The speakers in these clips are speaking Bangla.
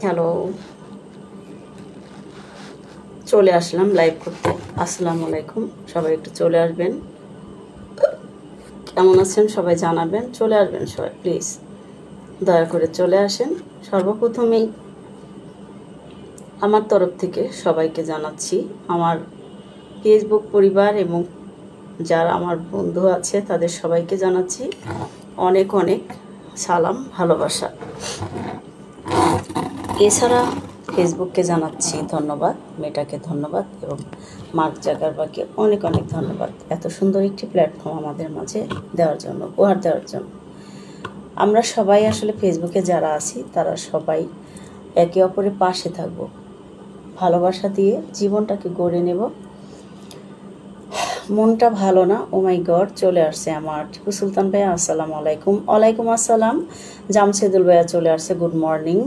হ্যালো, চলে আসলাম লাইভ করতে। আসসালামু আলাইকুম, সবাই একটু চলে আসবেন। কেমন আছেন সবাই জানাবেন, চলে আসবেন সবাই প্লিজ, দয়া করে চলে আসেন। সর্বপ্রথমেই আমার তরফ থেকে সবাইকে জানাচ্ছি, আমার ফেসবুক পরিবার এবং যারা আমার বন্ধু আছে তাদের সবাইকে জানাচ্ছি অনেক অনেক সালাম, ভালোবাসা। এছাড়া ফেসবুককে জানাচ্ছি ধন্যবাদ, মেটাকে ধন্যবাদ এবং মার্ক জাকারবার্গকে অনেক অনেক ধন্যবাদ এত সুন্দর একটি প্ল্যাটফর্ম আমাদের মাঝে দেওয়ার জন্য, উপহার দেওয়ার জন্য। আমরা সবাই আসলে ফেসবুকে যারা আছি তারা সবাই একে অপরের পাশে থাকব, ভালোবাসা দিয়ে জীবনটাকে গড়ে নেব। মনটা ভালো না, ও মাই গড, চলে আসছে আমার টিপু সুলতান ভাইয়া। আসসালামু আলাইকুম। ওয়ালাইকুম আসসালাম। জামশেদুল ভাইয়া চলে আসছে, গুড মর্নিং।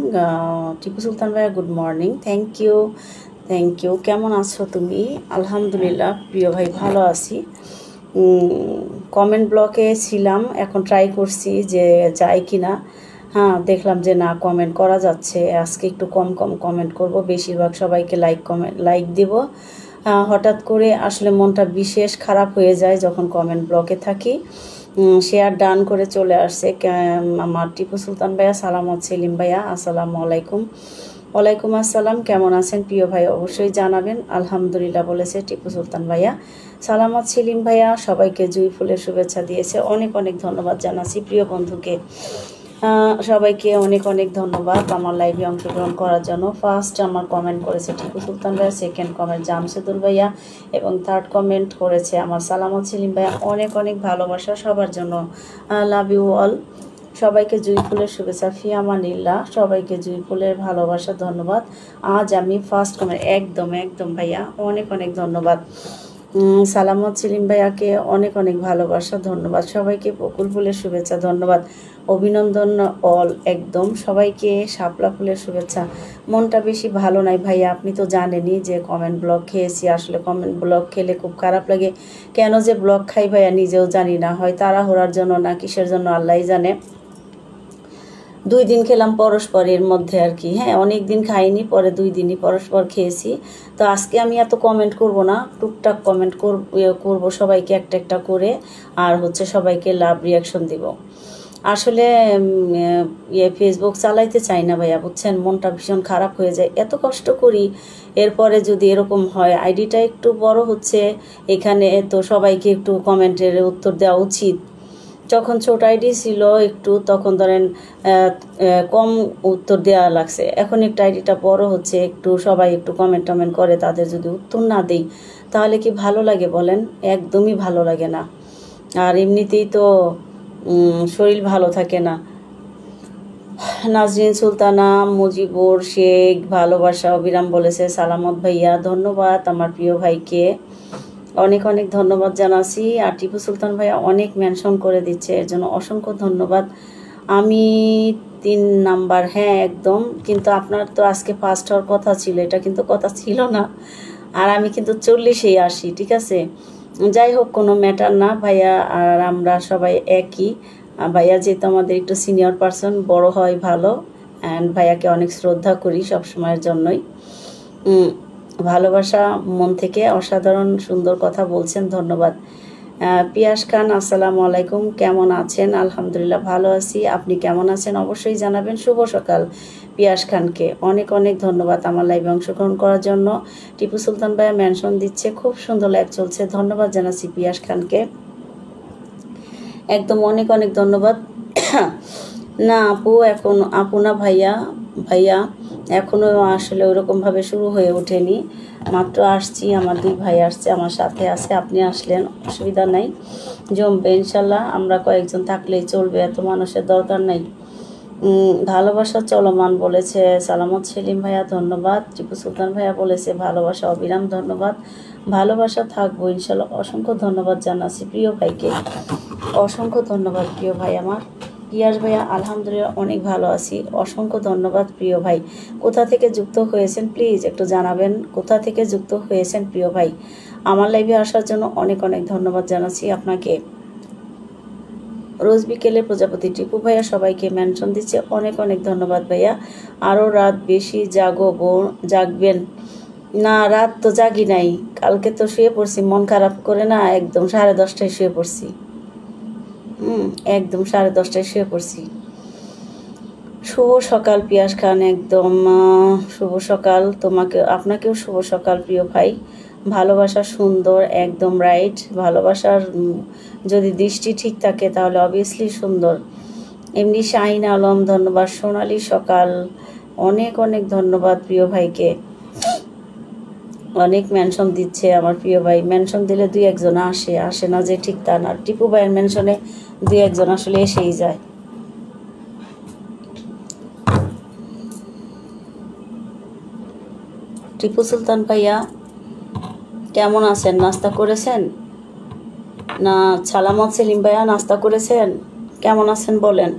টিপু সুলতান ভাইয়া good morning, thank you thank you. কেমন আছো তুমি? আলহামদুলিল্লাহ প্রিয় ভাই, ভালো আছি। কমেন্ট ব্লকে ছিলাম, এখন ট্রাই করছি যে যায় কি না। হ্যাঁ, দেখলাম যে না, কমেন্ট করা যাচ্ছে। আজকে একটু কম কম কমেন্ট করব, বেশিরভাগ সবাইকে লাইক দেব। হঠাৎ করে আসলে মনটা বিশেষ খারাপ হয়ে যায় যখন কমেন্ট ব্লকে থাকি। শেয়ার ডান করে চলে আসছে আমার টিপু সুলতান ভাইয়া। সালামত সেলিম ভাইয়া, আসসালামু আলাইকুম। ওয়ালাইকুম আসসালাম। কেমন আছেন প্রিয় ভাই? অবশ্যই জানাবেন। আলহামদুলিল্লাহ বলেছে টিপু সুলতান ভাইয়া। সালামত সেলিম ভাইয়া সবাইকে জুঁই ফুলের শুভেচ্ছা দিয়েছে, অনেক অনেক ধন্যবাদ জানাচ্ছি প্রিয় বন্ধুকে। সবাইকে অনেক অনেক ধন্যবাদ আমার লাইভে অংশগ্রহণ করার জন্য। ফার্স্ট আমার কমেন্ট করেছে টিপু সুলতান ভাইয়া, সেকেন্ড কমেন্ট জামশেদুল ভাইয়া এবং থার্ড কমেন্ট করেছে আমার সালামত সেলিম ভাইয়া। অনেক অনেক ভালোবাসা সবার জন্য, লাভ ইউ অল। সবাইকে জুঁই ফুলের শুভেচ্ছা, ফিয়ামানিল্লাহ। সবাইকে জুঁই ফুলের ভালোবাসা, ধন্যবাদ। আজ আমি ফার্স্ট কমেন্ট, একদম একদম ভাইয়া, অনেক অনেক ধন্যবাদ। সালামত সেলিম ভাইয়াকে অনেক অনেক ভালোবাসা, ধন্যবাদ। সবাইকে বকুল ফুলের শুভেচ্ছা, ধন্যবাদ। অভিনন্দন অল, একদম সবাইকে শাপলা ফুলের শুভেচ্ছা। মনটা বেশি ভালো নাই ভাইয়া, আপনি তো জানেনই যে কমেন্ট ব্লক খেয়েছি। আসলে কমেন্ট ব্লক খেলে খুব খারাপ লাগে। কেন যে ব্লক খাই ভাইয়া নিজেও জানি না, হয় তাড়াহুড়ার জন্য না কিসের জন্য আল্লাহই জানে। 2 দিন খেলাম পরস্পরের মধ্যে আর কি। হ্যাঁ, অনেক দিন খাইনি, পরে 2 দিনই পরস্পর খেয়েছি। তো আজকে আমি এত কমেন্ট করব না, টুকটাক কমেন্ট করব সবাইকে একটা একটা করে, আর হচ্ছে সবাইকে লাভ রিয়াকশন দিব। আসলে ফেসবুক চালাইতে চাই না ভাইয়া, বুঝছেন, মনটা ভীষণ খারাপ হয়ে যায়। এত কষ্ট করি, এরপরে যদি এরকম হয়। আইডিটা একটু বড় হচ্ছে, এখানে তো সবাইকে একটু কমেন্টের উত্তর দেওয়া উচিত। যখন ছোট আইডি ছিল একটু, তখন ধরেন কম উত্তর দেওয়া লাগছে। এখন একটু আইডিটা বড় হচ্ছে, একটু সবাই একটু কমেন্ট টমেন্ট করে, তাদের যদি উত্তর না দেই তাহলে কি ভালো লাগে বলেন? একদমই ভালো লাগে না। আর এমনিতেই তো শরীর ভালো থাকে না। নাজরিন সুলতানা, মুজিবুর শেখ, ভালোবাসা অবিরাম বলেছে। সালামত ভাইয়া, ধন্যবাদ আমার প্রিয় ভাইকে, অনেক অনেক ধন্যবাদ জানাচ্ছি। আর টিপু সুলতান ভাইয়া অনেক মেনশন করে দিচ্ছে, এর জন্য অসংখ্য ধন্যবাদ। আমি 3 নাম্বার, হ্যাঁ একদম, কিন্তু আপনার তো আজকে ফার্স্ট হওয়ার কথা ছিল, এটা কিন্তু কথা ছিল না। আর আমি কিন্তু 40-এই আসি, ঠিক আছে। যাই হোক, কোনো ম্যাটার না ভাইয়া, আর আমরা সবাই একই। ভাইয়া যেহেতু আমাদের একটু সিনিয়র পারসন, বড় হয় ভালো। অ্যান্ড ভাইয়াকে অনেক শ্রদ্ধা করি সবসময়ের জন্যই। ভালোবাসা মন থেকে, অসাধারণ সুন্দর কথা বলছেন, ধন্যবাদ। পিয়াস খান, আসসালামু আলাইকুম, কেমন আছেন? আলহামদুলিল্লাহ ভালো আছি, আপনি কেমন আছেন অবশ্যই জানাবেন। শুভ সকাল পিয়াস খানকে, অনেক অনেক ধন্যবাদ আমার লাইভে অংশগ্রহণ করার জন্য। টিপু সুলতান ভাইয়া মেনশন দিচ্ছে, খুব সুন্দর লাইভ চলছে, ধন্যবাদ জানাচ্ছি পিয়াস খানকে, একদম অনেক অনেক ধন্যবাদ। না আপু, এখন আপু না ভাইয়া, ভাইয়া এখনও আসলে ওরকমভাবে শুরু হয়ে ওঠেনি, মাত্র আসছি। আমার 2 ভাই আসছে, আমার সাথে আছে, আপনি আসলেন, অসুবিধা নাই, জমবে ইনশাল্লাহ। আমরা কয়েকজন থাকলেই চলবে, এত মানুষের দরকার নাই। ভালোবাসা চলমান বলেছে সালামত সেলিম ভাইয়া, ধন্যবাদ। টিপু সুলতান ভাইয়া বলেছে ভালোবাসা অবিরাম, ধন্যবাদ। ভালোবাসা থাকবো ইনশাল্লাহ, অসংখ্য ধন্যবাদ জানাচ্ছি প্রিয় ভাইকে, অসংখ্য ধন্যবাদ প্রিয় ভাই আমার। পিয়াস ভাইয়া, আলহামদুলিল্লাহ অনেক ভালো আছি, অসংখ্য ধন্যবাদ প্রিয় ভাই। কোথা থেকে যুক্ত হয়েছেন প্লিজ একটু জানাবেন, কোথা থেকে যুক্ত হয়েছেন প্রিয় ভাই। আমার লাইভে আসার জন্য অনেক অনেক ধন্যবাদ জানাচ্ছি আপনাকে। রোজ বিকেলে প্রজাপতি টিপু ভাইয়া সবাইকে মেনশন দিচ্ছে, অনেক অনেক ধন্যবাদ ভাইয়া। আরও রাত বেশি জাগবেন না? রাত তো জাগি নাই, কালকে তো শুয়ে পড়ছি মন খারাপ করে, না একদম 10:30টায় শুয়ে পড়ছি। একদম 10:30টায় শুয়ে পড়ছি। শুভ সকাল পিয়াস খান, একদম শুভ সকাল তোমাকে, আপনাকেও শুভ সকাল প্রিয় ভাই। ভালোবাসা সুন্দর, একদম রাইট। ভালোবাসার যদি দৃষ্টি ঠিক থাকে তাহলে অবভিয়াসলি সুন্দর। এমনি শাহিন আলম ধন্যবাদ। সোনালি সকাল, অনেক অনেক ধন্যবাদ প্রিয় ভাইকে, অনেক মেনশন দিচ্ছে আমার প্রিয় ভাই। মেনশন দিলে 2-1জন আসে না যে ঠিক তা না। টিপু ভাইয়ের মেনশনে 2-1জন আসলে এসেই যায়। টিপু সুলতান ভাইয়া কেমন আছেন? নাস্তা করেছেন না? সালামত সেলিম ভাইয়া নাস্তা করেছেন? কেমন আছেন বলেন।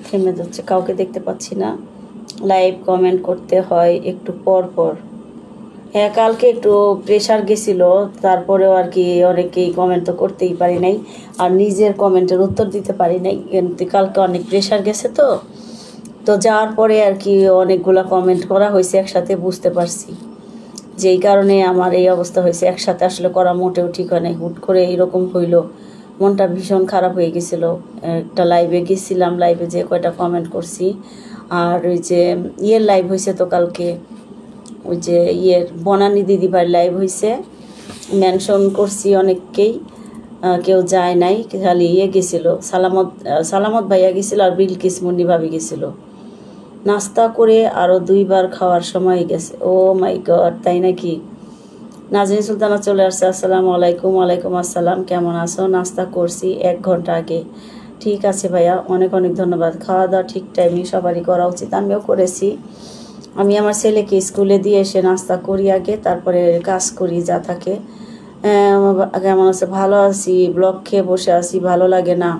থেমে যাচ্ছে, কাউকে দেখতে পাচ্ছি না। লাইভ কমেন্ট করতে হয় একটু পর পর। হ্যাঁ, কালকে একটু প্রেশার গেছিল, তারপরেও আর কি অনেকেই কমেন্ট তো করতেই পারি নাই, আর নিজের কমেন্টের উত্তর দিতে পারি নাই, কিন্তু কালকে অনেক প্রেশার গেছে তো যাওয়ার পরে আর কি অনেকগুলা কমেন্ট করা হয়েছে একসাথে, বুঝতে পারছি যেই কারণে আমার এই অবস্থা হয়েছে। একসাথে আসলে করা মোটেও ঠিক হয় নাই, হুট করে এইরকম হইলো, মনটা ভীষণ খারাপ হয়ে গেছিলো। একটা লাইভে গেছিলাম, লাইভে যে কয়টা কমেন্ট করছি, আর ওই যে লাইভ হয়েছে তো কালকে, ওই যে বনানী দিদিভাইয়ের লাইভ হয়েছে, মেনশন করছি অনেককেই, কেউ যায় নাই, খালি গেছিলো সালামত ভাইয়া গেছিলো আর বিলকিস মুন্নি ভাবি গেছিলো। নাস্তা করে আরও 2বার খাওয়ার সময় গেছে। ও মাই গড, তাই নাকি? নাজরিন সুলতানা চলে আসছে, আসসালামু আলাইকুম। ওয়ালাইকুম আসসালাম, কেমন আছো? নাস্তা করছি 1 ঘন্টা আগে। ঠিক আছে ভাইয়া, অনেক অনেক ধন্যবাদ। খাওয়া দাওয়া ঠিক টাইমে সবারই করা উচিত, আমিও করেছি। আমি আমার ছেলেকে স্কুলে দিয়ে এসে নাস্তা করি আগে, তারপরে কাজ করি যা থাকে। কেমন আছে? ভালো আছি, ব্লগ খেয়ে বসে আছি, ভালো লাগে না,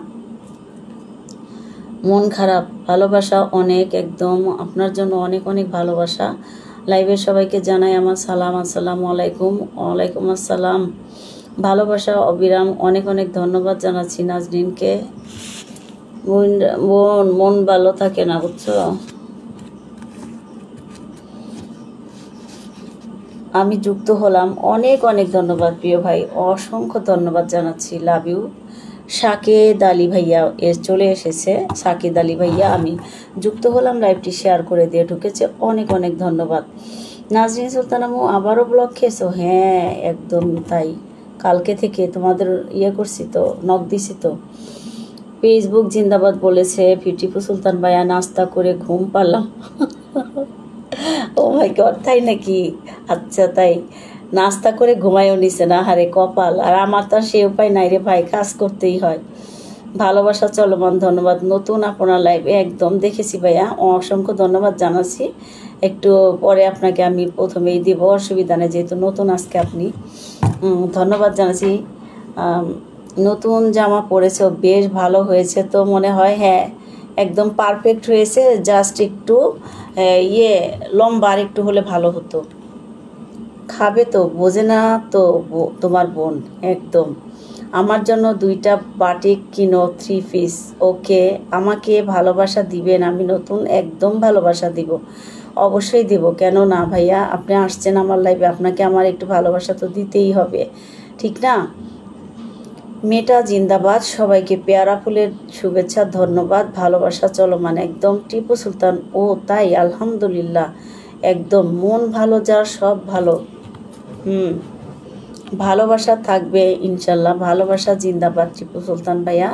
মন খারাপ। ভালোবাসা অনেক, একদম আপনার জন্য অনেক অনেক ভালোবাসা। লাইভের সবাইকে জানাই আমার সালাম, আসসালামু আলাইকুম। ওয়ালাইকুম আসসালাম, ভালোবাসা অবিরাম, অনেক অনেক ধন্যবাদ জানাচ্ছি নাজরিনকে। মন ভালো থাকে না, বুঝছো? আমি যুক্ত হলাম, অনেক অনেক ধন্যবাদ প্রিয় ভাই, অসংখ্য ধন্যবাদ জানাচ্ছি। Love you. সাকেদ আলী ভাইয়া চলে এসেছে, সাকেদ আলী ভাইয়া আমি যুক্ত হলাম, লাইভটি শেয়ার করে দিয়ে ঢুকেছে, অনেক অনেক ধন্যবাদ। নাজরিন সুলতানামু আবারও ব্লগ খেয়েছো? হ্যাঁ একদম তাই, কালকে থেকে তোমাদের করছি তো, নক দিছি তো। ফেসবুক জিন্দাবাদ বলেছে টিপু সুলতান ভাইয়া, নাস্তা করে ঘুম পারলাম। ও মাই গড, তাই নাকি? আচ্ছা তাই, নাস্তা করে ঘুমায়ও নিছে না? হারে কপাল। আর আমার তো সে উপায় নাই রে ভাই, কাজ করতেই হয়। ভালোবাসা চলমান, ধন্যবাদ। নতুন আপনার লাইভে একদম দেখেছি ভাইয়া, অসংখ্য ধন্যবাদ জানাচ্ছি। একটু পরে আপনাকে আমি প্রথমেই দিব, অসুবিধা নেই, যেহেতু নতুন আজকে আপনি। ধন্যবাদ জানাচ্ছি। নতুন জামা পরেছো, বেশ ভালো হয়েছে তো মনে হয়। হ্যাঁ একদম পারফেক্ট হয়েছে, জাস্ট একটু লম্বা আর একটু হলে ভালো হতো। খাবে তো, বোঝে না তো তোমার বোন, একদম। আমার জন্য 2টা বাটিক কিনো, 3 পিস। ওকে, আমাকে ভালোবাসা দিবেন, আমি নতুন, একদম ভালোবাসা দিব, অবশ্যই দিব, কেন না ভাইয়া? আপনি আসছেন আমার লাইভে, আপনাকে আমার একটু ভালোবাসা তো দিতেই হবে, ঠিক না? মেটা জিন্দাবাদ, সবাইকে পেয়ারা ফুলের শুভেচ্ছা, ধন্যবাদ। ভালোবাসা চলমান, একদম। টিপু সুলতান, ও তাই, আলহামদুলিল্লাহ, একদম। মন ভালো যার সব ভালো। ভালোবাসা থাকবে ইনশাল্লাহ, ভালোবাসা জিন্দাবাদ টিপু সুলতান ভাইয়া।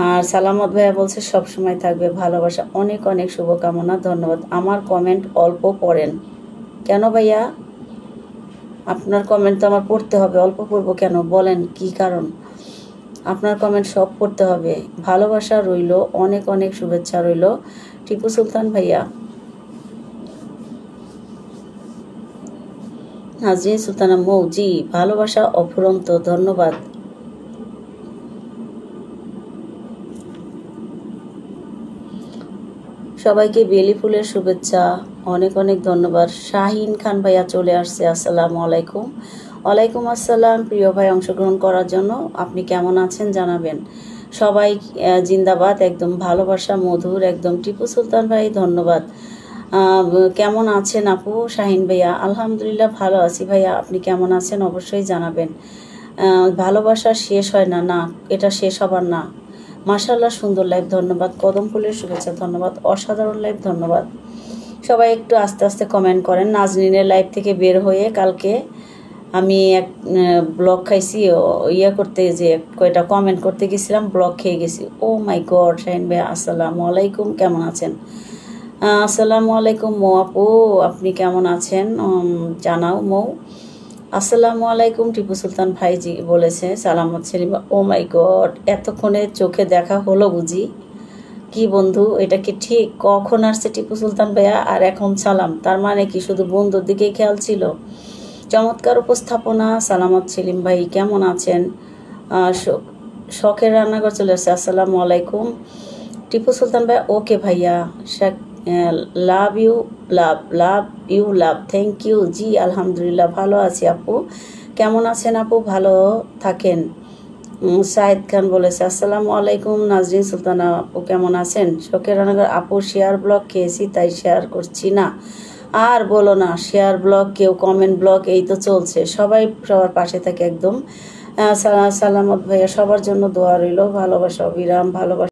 আর সালামত ভাইয়া বলছে সব সময় থাকবে ভালোবাসা, অনেক অনেক শুভকামনা, ধন্যবাদ। আমার কমেন্ট অল্প পড়েন কেন ভাইয়া? আপনার কমেন্ট তো আমার পড়তে হবে, অল্প পড়বো কেন বলেন, কি কারণ? আপনার কমেন্ট সব পড়তে হবে। ভালোবাসা রইল, অনেক অনেক শুভেচ্ছা রইল টিপু সুলতান ভাইয়া। নাজরিন সুলতানা মৌ, জি ভালোবাসা অফুরন্ত, ধন্যবাদ। সবাইকে বেলি ফুলের শুভেচ্ছা, অনেক অনেক ধন্যবাদ। শাহিন খান ভাইয়া চলে আসছে, আসসালামু আলাইকুম। ওয়ালাইকুম আসসালাম প্রিয় ভাই, অংশগ্রহণ করার জন্য। আপনি কেমন আছেন জানাবেন। সবাই জিন্দাবাদ, একদম ভালোবাসা মধুর একদম। টিপু সুলতান ভাই ধন্যবাদ। কেমন আছেন আপু? শাহিন ভাইয়া, আলহামদুলিল্লাহ ভালো আছি ভাইয়া, আপনি কেমন আছেন অবশ্যই জানাবেন। ভালোবাসা শেষ হয় না, না এটা শেষ হবার না। মাশাআল্লাহ সুন্দর লাইভ, ধন্যবাদ। কদম ফুলের শুভেচ্ছা, ধন্যবাদ। অসাধারণ লাইভ, ধন্যবাদ। সবাই একটু আস্তে আস্তে কমেন্ট করেন। নাজনীনের লাইভ থেকে বের হয়ে কালকে আমি এক ব্লগ খাইছি, ইয়ে করতে যে কয়টা কমেন্ট করতে গেছিলাম, ব্লগ খেয়ে গেছি। ও মাই গড। শাহিন ভাই আসসালামু আলাইকুম, কেমন আছেন? আসসালামু আলাইকুম মৌ আপু, আপনি কেমন আছেন জানাও মৌ। আসসালামু আলাইকুম। টিপু সুলতান ভাইজি বলেছে সালামত সেলিম। ও মাই গড, এতক্ষণে চোখে দেখা হলো বুঝি? কি বন্ধু, এটা কি ঠিক? কখন আসছে টিপু সুলতান ভাইয়া আর এখন সালাম? তার মানে কি শুধু বন্ধুর দিকেই খেয়াল ছিল? চমৎকার উপস্থাপনা। সালামত সেলিম ভাই কেমন আছেন? শখের রান্নাঘর চলে আসছে, আসসালামু আলাইকুম। টিপু সুলতান ভাই ওকে ভাইয়া। Love you, love you, love, thank you. জি আলহামদুলিল্লাহ ভালো আছি আপু, কেমন আছেন আপু? ভালো থাকেন। সাইদ খান বলেছে আসসালামু আলাইকুম। নাজরিন সুলতানা আপু কেমন আছেন? শখের রান্নাঘর আপু, শেয়ার ব্লগ খেয়েছি তাই শেয়ার করছি না। আর বলো না, শেয়ার ব্লগ কেউ কমেন্ট ব্লগ, এই তো চলছে। সবাই সবার পাশে থাকে একদম। সালামত ভাইয়া, সবার জন্য দোয়া রইল। ভালোবাসা অবিরাম, ভালোবাসা।